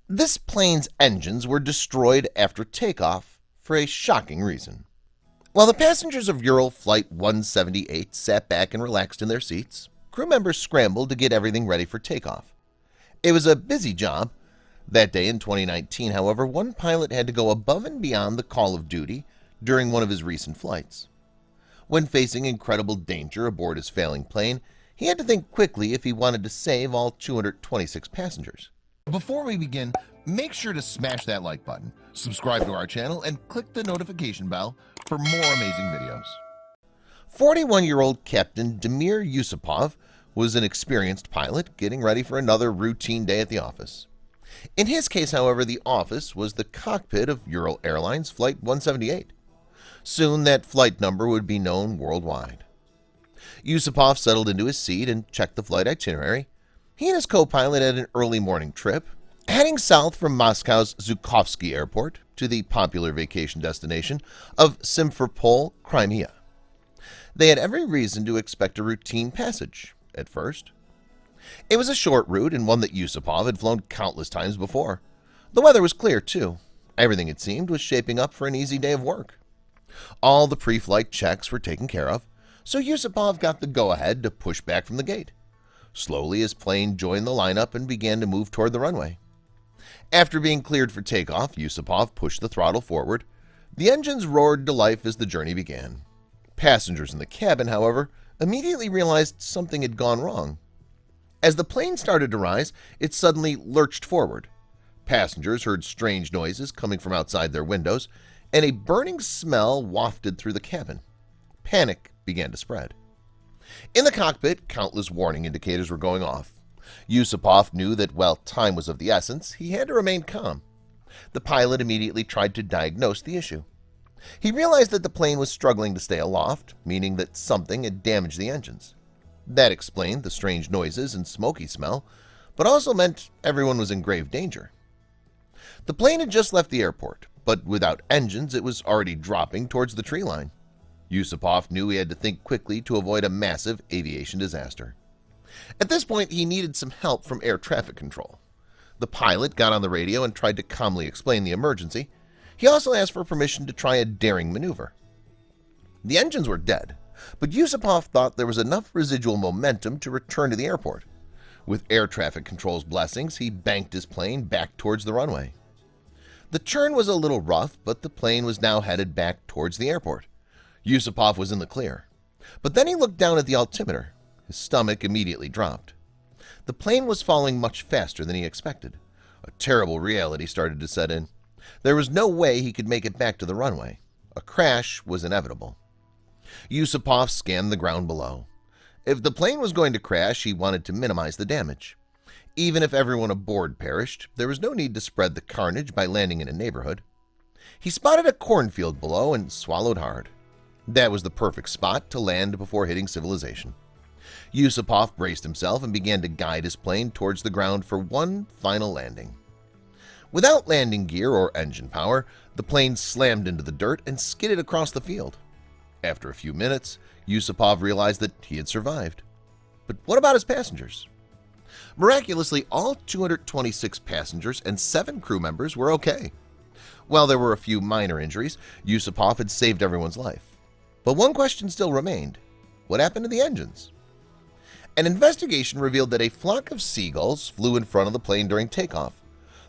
This plane's engines were destroyed after takeoff for a shocking reason. While the passengers of Ural Flight 178 sat back and relaxed in their seats, crew members scrambled to get everything ready for takeoff. It was a busy job. That day in 2019, however, one pilot had to go above and beyond the call of duty during one of his recent flights. When facing incredible danger aboard his failing plane, he had to think quickly if he wanted to save all 226 passengers. Before we begin, make sure to smash that like button, subscribe to our channel, and click the notification bell for more amazing videos. 41-year-old Captain Damir Yusupov was an experienced pilot getting ready for another routine day at the office. In his case, however, the office was the cockpit of Ural Airlines Flight 178. Soon that flight number would be known worldwide. Yusupov settled into his seat and checked the flight itinerary. He and his co-pilot had an early morning trip, heading south from Moscow's Zhukovsky Airport to the popular vacation destination of Simferopol, Crimea. They had every reason to expect a routine passage at first. It was a short route and one that Yusupov had flown countless times before. The weather was clear, too. Everything, it seemed, was shaping up for an easy day of work. All the pre-flight checks were taken care of, so Yusupov got the go-ahead to push back from the gate. Slowly, his plane joined the lineup and began to move toward the runway. After being cleared for takeoff, Yusupov pushed the throttle forward. The engines roared to life as the journey began. Passengers in the cabin, however, immediately realized something had gone wrong. As the plane started to rise, it suddenly lurched forward. Passengers heard strange noises coming from outside their windows, and a burning smell wafted through the cabin. Panic began to spread. In the cockpit, countless warning indicators were going off. Yusupov knew that while time was of the essence, he had to remain calm. The pilot immediately tried to diagnose the issue. He realized that the plane was struggling to stay aloft, meaning that something had damaged the engines. That explained the strange noises and smoky smell, but also meant everyone was in grave danger. The plane had just left the airport, but without engines, it was already dropping towards the tree line. Yusupov knew he had to think quickly to avoid a massive aviation disaster. At this point, he needed some help from air traffic control. The pilot got on the radio and tried to calmly explain the emergency. He also asked for permission to try a daring maneuver. The engines were dead, but Yusupov thought there was enough residual momentum to return to the airport. With air traffic control's blessings, he banked his plane back towards the runway. The turn was a little rough, but the plane was now headed back towards the airport. Yusupov was in the clear. But then he looked down at the altimeter. His stomach immediately dropped. The plane was falling much faster than he expected. A terrible reality started to set in. There was no way he could make it back to the runway. A crash was inevitable. Yusupov scanned the ground below. If the plane was going to crash, he wanted to minimize the damage. Even if everyone aboard perished, there was no need to spread the carnage by landing in a neighborhood. He spotted a cornfield below and swallowed hard. That was the perfect spot to land before hitting civilization. Yusupov braced himself and began to guide his plane towards the ground for one final landing. Without landing gear or engine power, the plane slammed into the dirt and skidded across the field. After a few minutes, Yusupov realized that he had survived. But what about his passengers? Miraculously, all 226 passengers and 7 crew members were okay. While there were a few minor injuries, Yusupov had saved everyone's life. But one question still remained. What happened to the engines? An investigation revealed that a flock of seagulls flew in front of the plane during takeoff.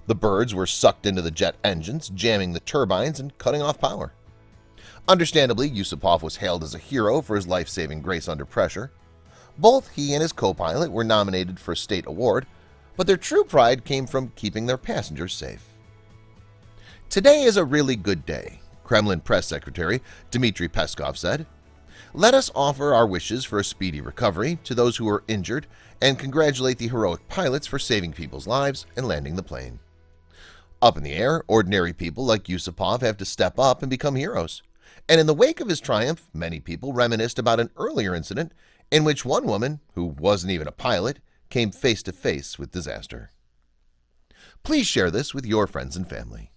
The birds were sucked into the jet engines, jamming the turbines and cutting off power. Understandably, Yusupov was hailed as a hero for his life-saving grace under pressure. Both he and his co-pilot were nominated for a state award, but their true pride came from keeping their passengers safe. Today is a really good day, Kremlin press secretary Dmitry Peskov said. Let us offer our wishes for a speedy recovery to those who are injured and congratulate the heroic pilots for saving people's lives and landing the plane. Up in the air, ordinary people like Yusupov have to step up and become heroes. And in the wake of his triumph, many people reminisced about an earlier incident in which one woman, who wasn't even a pilot, came face to face with disaster. Please share this with your friends and family.